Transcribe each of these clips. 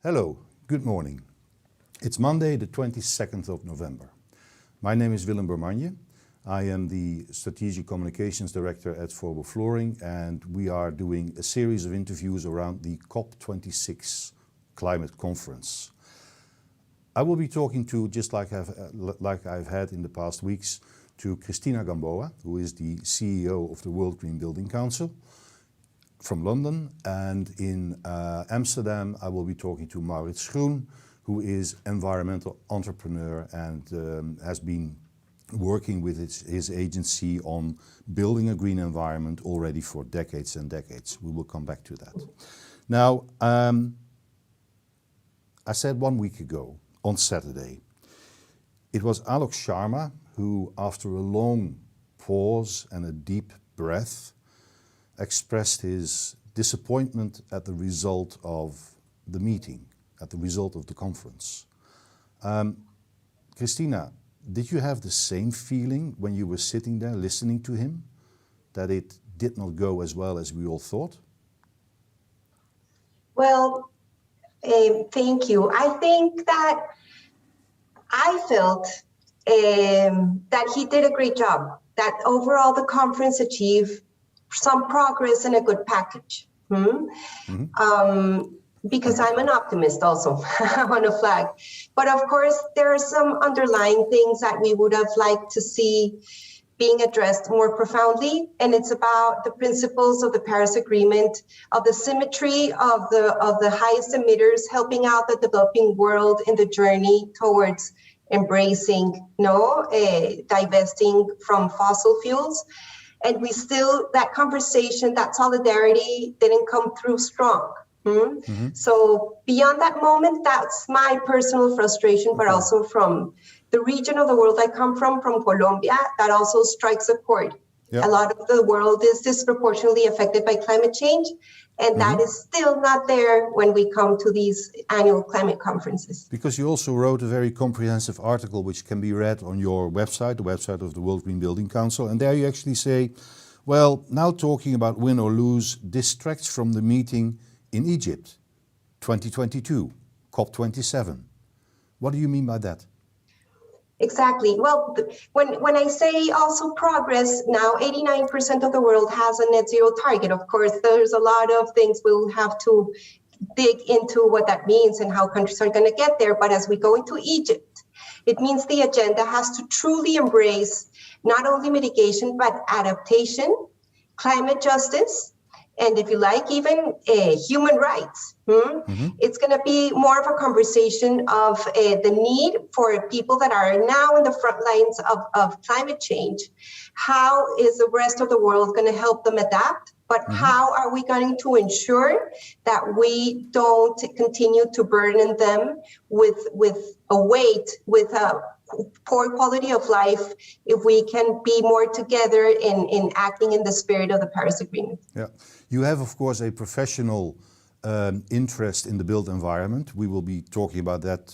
Hello, good morning. It's Monday the 22nd of November. My name is Willem Bermanje. I am the Strategic Communications Director at Forbo Flooring, and we are doing a series of interviews around the COP26 climate conference. I will be talking to, just like I've had in the past weeks, to Cristina Gamboa, who is the CEO of the World Green Building Council from London, and in Amsterdam I will be talking to Maurits Groen, who is environmental entrepreneur and has been working with his agency on building a green environment already for decades and decades. We will come back to that. Now, I said 1 week ago, on Saturday, it was Alok Sharma who, after a long pause and a deep breath, expressed his disappointment at the result of the meeting, at the result of the conference. Cristina, did you have the same feeling when you were sitting there listening to him, that it did not go as well as we all thought? Well, thank you. I think that I felt that he did a great job, that overall the conference achieved some progress and a good package. Because I'm an optimist also, I want to flag. But of course, there are some underlying things that we would have liked to see being addressed more profoundly. And it's about the principles of the Paris Agreement, of the symmetry of the highest emitters, helping out the developing world in the journey towards embracing, divesting from fossil fuels. And we still, that conversation, that solidarity didn't come through strong. So beyond that moment, that's my personal frustration, but also from the region of the world I come from Colombia, that also strikes a chord. Yep. A lot of the world is disproportionately affected by climate change, and that is still not there when we come to these annual climate conferences. Because you also wrote a very comprehensive article which can be read on your website, the website of the World Green Building Council, and there you actually say, well, now talking about win or lose distracts from the meeting in Egypt, 2022, COP27. What do you mean by that? Exactly. Well, when I say also progress, now 89% of the world has a net zero target. Of course, there's a lot of things we'll have to dig into what that means and how countries are going to get there. But as we go into Egypt, it means the agenda has to truly embrace not only mitigation, but adaptation, climate justice, and if you like, even human rights. It's going to be more of a conversation of the need for people that are now in the front lines of climate change. How is the rest of the world going to help them adapt? But how are we going to ensure that we don't continue to burden them with a weight, with a poor quality of life, if we can be more together in acting in the spirit of the Paris Agreement? Yeah, you have, of course, a professional interest in the built environment. We will be talking about that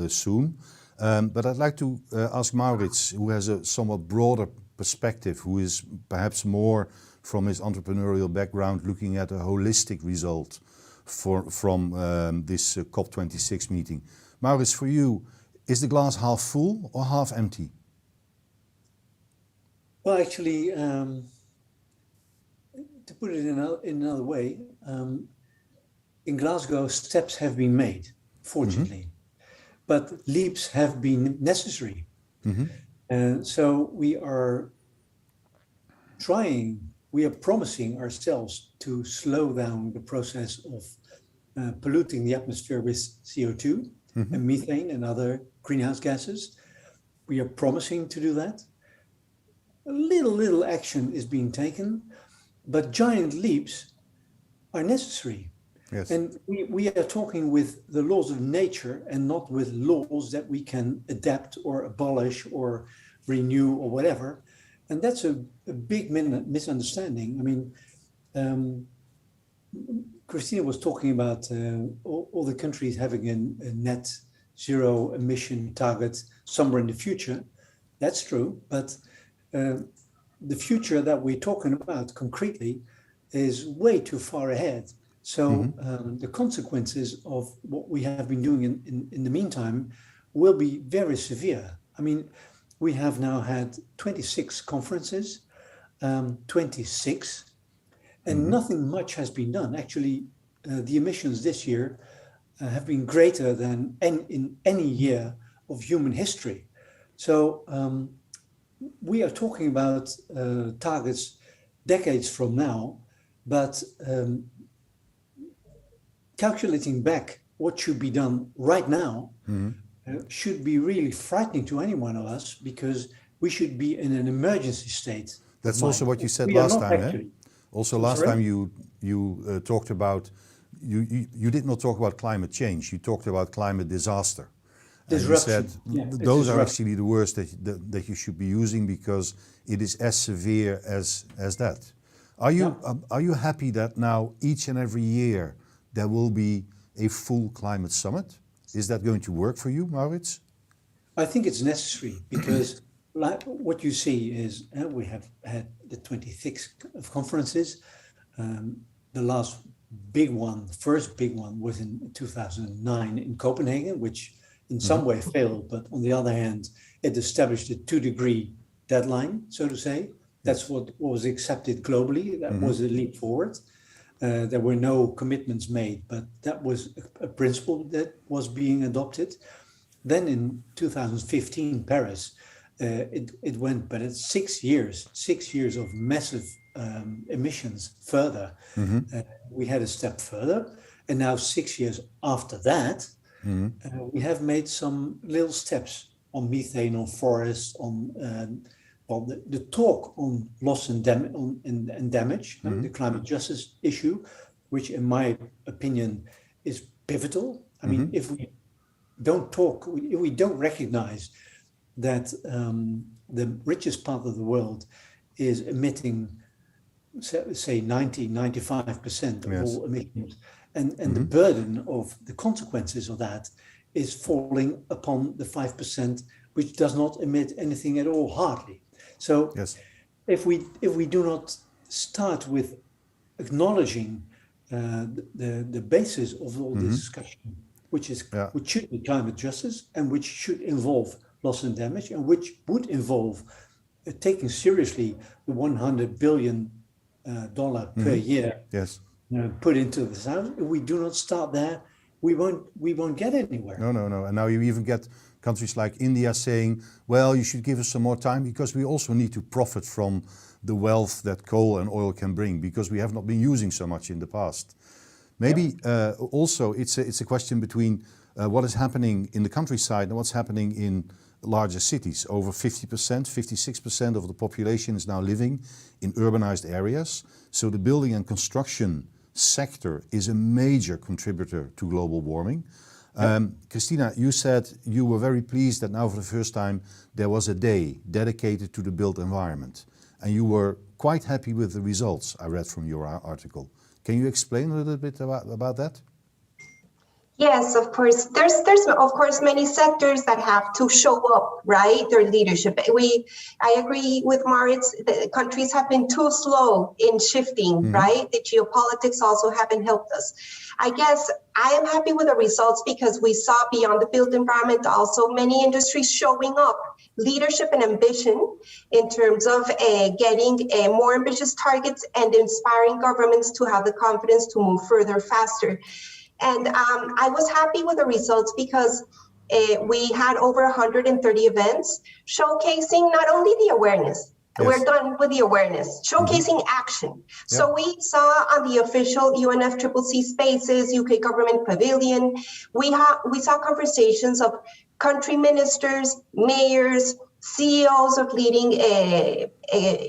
soon. But I'd like to ask Maurits, who has a somewhat broader perspective, who is perhaps more from his entrepreneurial background looking at a holistic result from this COP26 meeting. Maurits, for you, is the glass half full or half empty? Well, actually, to put it in another way, in Glasgow, steps have been made, fortunately, but leaps have been necessary. And so we are promising ourselves to slow down the process of polluting the atmosphere with CO2 and methane and other greenhouse gases. We are promising to do that. A little action is being taken, but giant leaps are necessary. Yes. And we are talking with the laws of nature and not with laws that we can adapt or abolish or renew or whatever. And that's a big misunderstanding. I mean, Cristina was talking about all the countries having a net zero emission target somewhere in the future. That's true, but the future that we're talking about concretely is way too far ahead. So the consequences of what we have been doing in the meantime will be very severe. I mean, we have now had 26 conferences, 26, and nothing much has been done. Actually, the emissions this year have been greater than in any year of human history. So we are talking about targets decades from now, but calculating back what should be done right now should be really frightening to any one of us, because we should be in an emergency state. That's also what you said We are last not time. actually. Also last time you talked about, you did not talk about climate change, you talked about climate disaster. And you said those are actually the words that you should be using, because it is as severe as that. Are you happy that now each and every year there will be a full climate summit? Is that going to work for you, Maurits? I think it's necessary, because like what you see is we have had the 26 conferences. The last big one, the first big one, was in 2009 in Copenhagen, which in some way failed, but on the other hand, it established a 2-degree deadline, so to say. That's what was accepted globally. That was a leap forward. There were no commitments made, but that was a principle that was being adopted. Then in 2015, Paris, it went, but it's 6 years of massive emissions further. We had a step further, and now 6 years after that, we have made some little steps on methane, on forests, on the talk on loss and damage, the climate justice issue, which in my opinion is pivotal. I mean, if we don't talk, if we don't recognize that the richest part of the world is emitting, say 95% of all emissions, and the burden of the consequences of that is falling upon the 5% which does not emit anything at all, hardly. So if we do not start with acknowledging the basis of all this discussion, which should be climate justice, and which should involve loss and damage, and which would involve taking seriously the $100 billion per year put into the south. If we do not start there, we won't get anywhere. No. And now you even get countries like India saying, well, you should give us some more time, because we also need to profit from the wealth that coal and oil can bring, because we have not been using so much in the past. Maybe also it's a question between what is happening in the countryside and what's happening in larger cities. Over 50%, 56% of the population is now living in urbanized areas. So the building and construction sector is a major contributor to global warming. Cristina, you said you were very pleased that now for the first time there was a day dedicated to the built environment. And you were quite happy with the results I read from your article. Can you explain a little bit about that? Yes, of course. There's of course many sectors that have to show up, right? Their leadership. I agree with Maurits. The countries have been too slow in shifting, right? The geopolitics also haven't helped us. I guess I am happy with the results, because we saw beyond the built environment also many industries showing up, leadership and ambition in terms of getting more ambitious targets and inspiring governments to have the confidence to move further, faster. And I was happy with the results, because we had over 130 events showcasing not only the awareness, we're done with the awareness, showcasing action. So we saw on the official UNFCCC spaces, UK government pavilion, we saw conversations of country ministers, mayors, CEOs of leading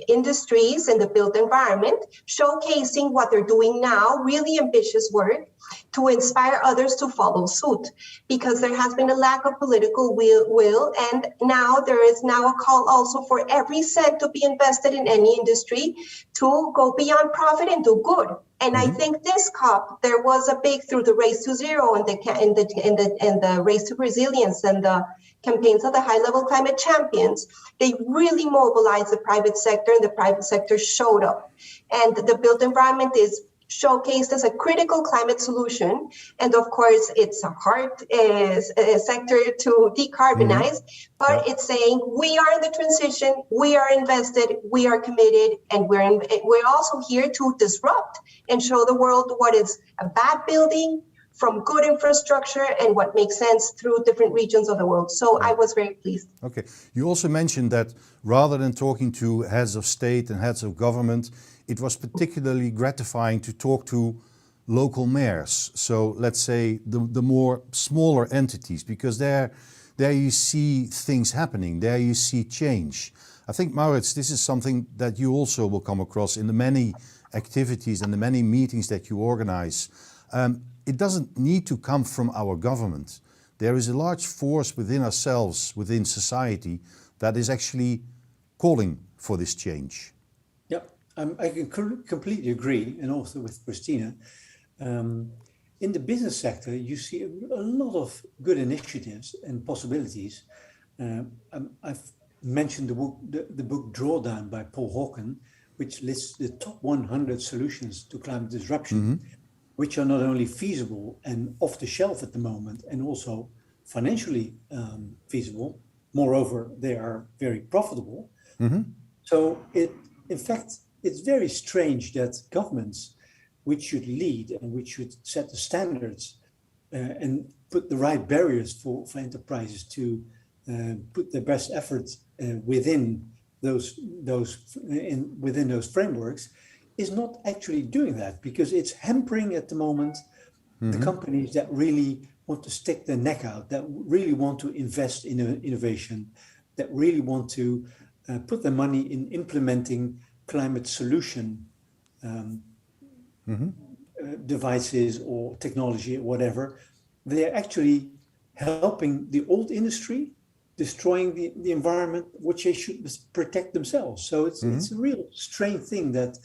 industries in the built environment, showcasing what they're doing now, really ambitious work, to inspire others to follow suit, because there has been a lack of political will, and now there is now a call also for every cent to be invested in any industry to go beyond profit and do good. And I think this COP, there was a big, through the Race to Zero and the Race to Resilience and the campaigns of the high-level climate champions, they really mobilized the private sector, and the private sector showed up. And the built environment is showcased as a critical climate solution. And of course, it's a hard sector to decarbonize, but it's saying we are in the transition, we are invested, we are committed, and we're also here to disrupt and show the world what is a bad building from good infrastructure and what makes sense through different regions of the world. So I was very pleased. Okay. You also mentioned that rather than talking to heads of state and heads of government, it was particularly gratifying to talk to local mayors. So let's say the more smaller entities, because there you see things happening, there you see change. I think, Maurits, this is something that you also will come across in the many activities and the many meetings that you organize. It doesn't need to come from our government. There is a large force within ourselves, within society, that is actually calling for this change. Yeah, I can completely agree, and also with Cristina. In the business sector, you see a lot of good initiatives and possibilities. I've mentioned the book Drawdown by Paul Hawken, which lists the top 100 solutions to climate disruption, which are not only feasible and off the shelf at the moment, and also financially feasible. Moreover, they are very profitable. So in fact, it's very strange that governments, which should lead and which should set the standards and put the right barriers for enterprises to put their best efforts within those frameworks, is not actually doing that, because it's hampering at the moment the companies that really want to stick their neck out, that really want to invest in innovation, that really want to put their money in implementing climate solution devices or technology or whatever. They're actually helping the old industry, destroying the environment, which they should protect themselves. So it's a real strange thing that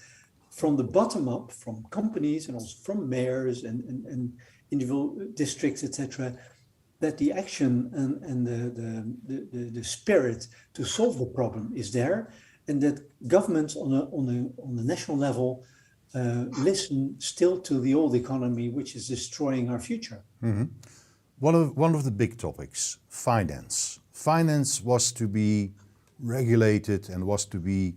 from the bottom up, from companies and also from mayors and individual districts, etc., that the action and the spirit to solve the problem is there, and that governments on the national level listen still to the old economy, which is destroying our future. One of the big topics, finance. Finance was to be regulated and was to be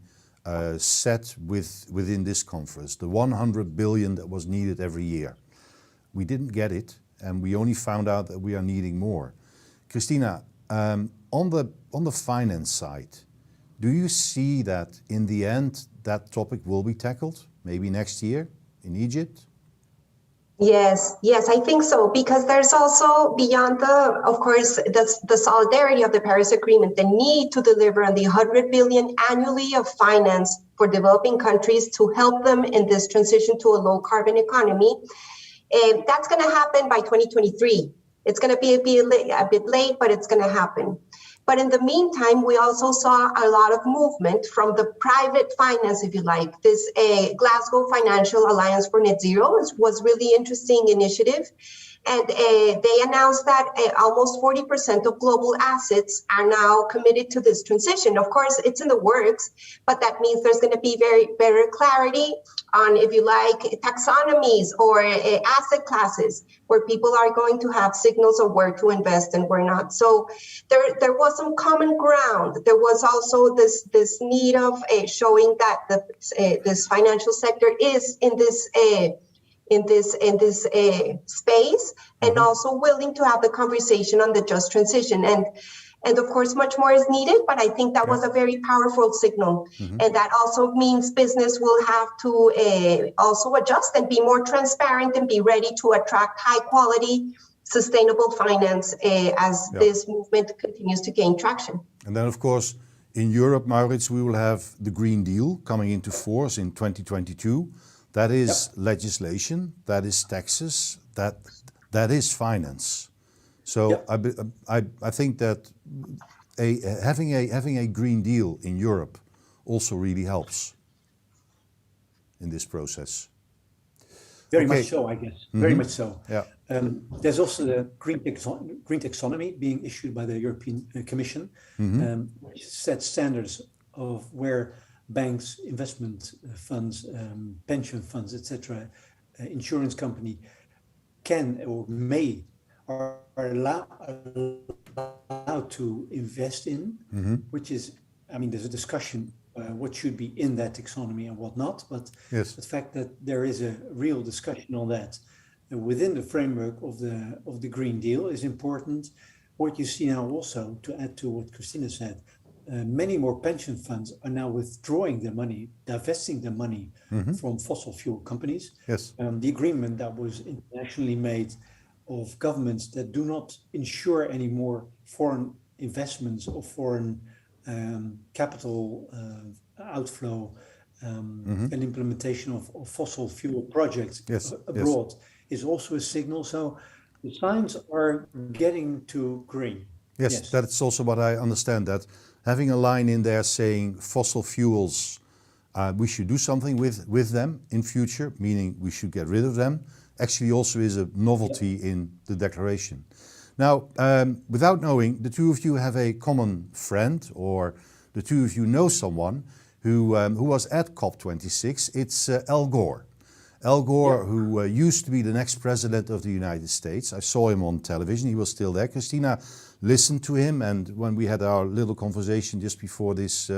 set within this conference, the 100 billion that was needed every year. We didn't get it, and we only found out that we are needing more. Cristina, on the finance side, do you see that in the end that topic will be tackled, maybe next year in Egypt? Yes, I think so, because there's also beyond of course, the solidarity of the Paris Agreement, the need to deliver on the 100 billion annually of finance for developing countries to help them in this transition to a low carbon economy. And that's going to happen by 2023. It's going to be a bit late, but it's going to happen. But in the meantime, we also saw a lot of movement from the private finance, if you like. This Glasgow Financial Alliance for Net Zero was really interesting initiative. And they announced that almost 40% of global assets are now committed to this transition. Of course, it's in the works, but that means there's going to be better clarity on, if you like, taxonomies or asset classes, where people are going to have signals of where to invest and where not. So there was some common ground. There was also this need of showing that this financial sector is in this space, and also willing to have the conversation on the just transition. And of course, much more is needed, but I think that was a very powerful signal. And that also means business will have to also adjust and be more transparent and be ready to attract high quality, sustainable finance as this movement continues to gain traction. And then, of course, in Europe, Maurits, we will have the Green Deal coming into force in 2022. That is legislation, that is taxes, that is finance. So I think that having a Green Deal in Europe also really helps in this process. Very much so, I guess. Very much so. Yeah. There's also the green taxonomy being issued by the European Commission, which sets standards of where banks, investment funds, pension funds, etc., insurance company can or may are allowed to invest in, which is, I mean, there's a discussion what should be in that taxonomy and what not, but Yes. the fact that there is a real discussion on that within the framework of the Green Deal is important. What you see now also, to add to what Cristina said, many more pension funds are now withdrawing their money, divesting their money from fossil fuel companies. Yes. The agreement that was internationally made of governments that do not insure any more foreign investments or foreign capital outflow and implementation of fossil fuel projects abroad is also a signal. So the signs are getting to green. Yes, that's also what I understand, that having a line in there saying fossil fuels, we should do something with them in future, meaning we should get rid of them, actually also is a novelty in the declaration. Now, without knowing, the two of you have a common friend, or the two of you know someone who was at COP26. It's Al Gore. Al Gore, who used to be the next president of the United States. I saw him on television, he was still there. Cristina listened to him, and when we had our little conversation just before this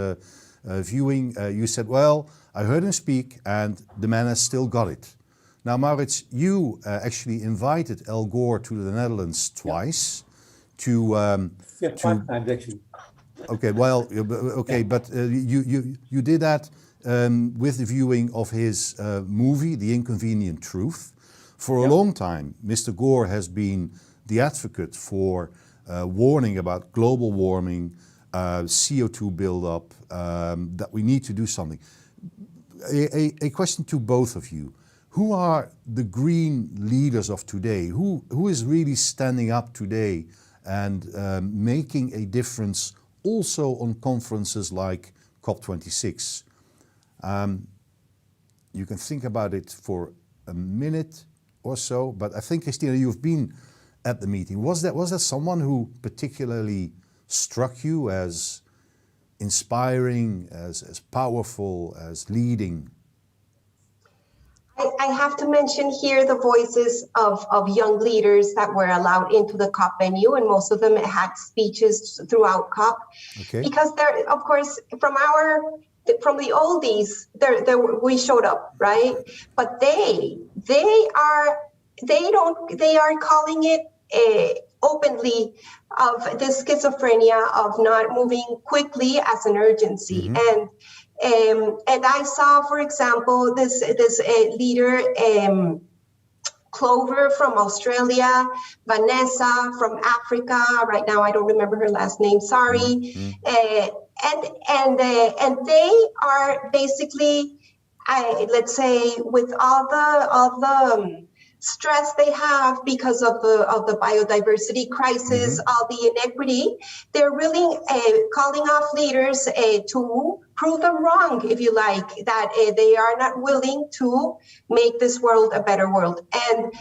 viewing, you said, well, I heard him speak and the man has still got it. Now, Maurits, you actually invited Al Gore to the Netherlands twice to... 5 times actually. Okay, well, okay, but you did that with the viewing of his movie, The Inconvenient Truth. For a long time, Mr. Gore has been the advocate for warning about global warming, CO2 buildup, that we need to do something. A question to both of you. Who are the green leaders of today? Who is really standing up today and making a difference also on conferences like COP26? You can think about it for a minute or so, but I think, Cristina, you've been at the meeting. Was there someone who particularly struck you as inspiring, as powerful, as leading? I have to mention here the voices of young leaders that were allowed into the COP venue, and most of them had speeches throughout COP. Okay. Because there, of course, from the oldies, we showed up, right? But they are calling it openly of this schizophrenia of not moving quickly as an urgency. And I saw, for example, this leader, Clover from Australia, Vanessa from Africa. Right now, I don't remember her last name. Sorry. And they are basically, let's say, with all the stress they have because of the biodiversity crisis, all the inequity, they're really calling off leaders to prove them wrong, if you like, that they are not willing to make this world a better world. And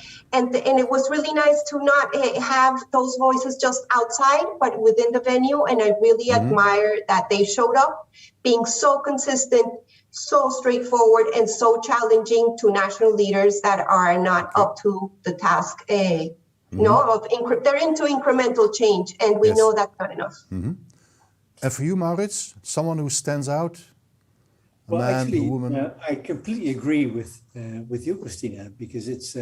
it was really nice to not have those voices just outside, but within the venue. And I really admire that they showed up, being so consistent, so straightforward, and so challenging to national leaders that are not up to the task. They're into incremental change, and we know that's not enough. And for you, Maurits, someone who stands out? Well, man, actually, a woman? I completely agree with you, Cristina, because it's.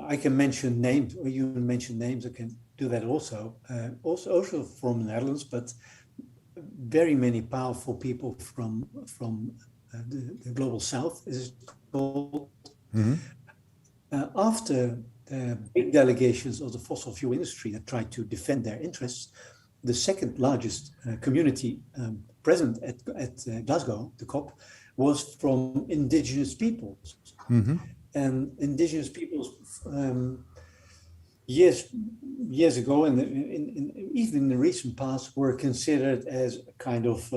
I can mention names, or you mention names. I can do that also. Also from the Netherlands, but very many powerful people from the global south, is called. After big delegations of the fossil fuel industry that tried to defend their interests, the second largest community present at Glasgow, the COP, was from Indigenous Peoples. And Indigenous Peoples years ago, and even in the recent past, were considered as a kind of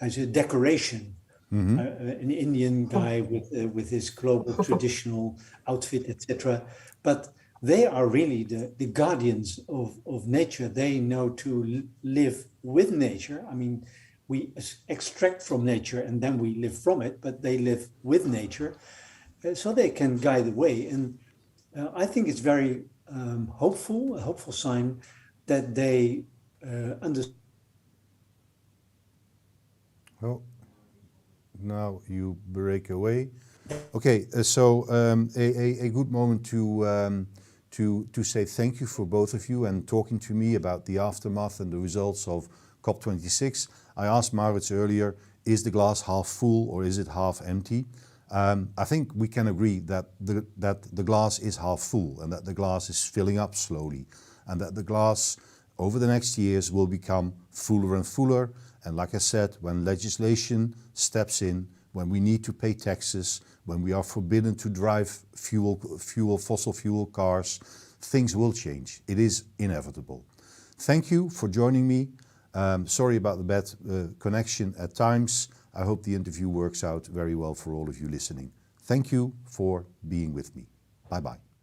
as a decoration. An Indian guy with his global traditional outfit, etc. But they are really the guardians of nature. They know to live with nature. I mean, we extract from nature and then we live from it, but they live with nature, so they can guide the way. And I think it's very hopeful, a hopeful sign that they understand. Oh, now you break away. Okay, so a good moment to say thank you for both of you and talking to me about the aftermath and the results of COP26. I asked Maurits earlier, is the glass half full or is it half empty? I think we can agree that the glass is half full and that the glass is filling up slowly and that the glass over the next years will become fuller and fuller. And like I said, when legislation steps in, when we need to pay taxes, when we are forbidden to drive fossil fuel cars, things will change. It is inevitable. Thank you for joining me. Sorry about the bad connection at times. I hope the interview works out very well for all of you listening. Thank you for being with me. Bye-bye.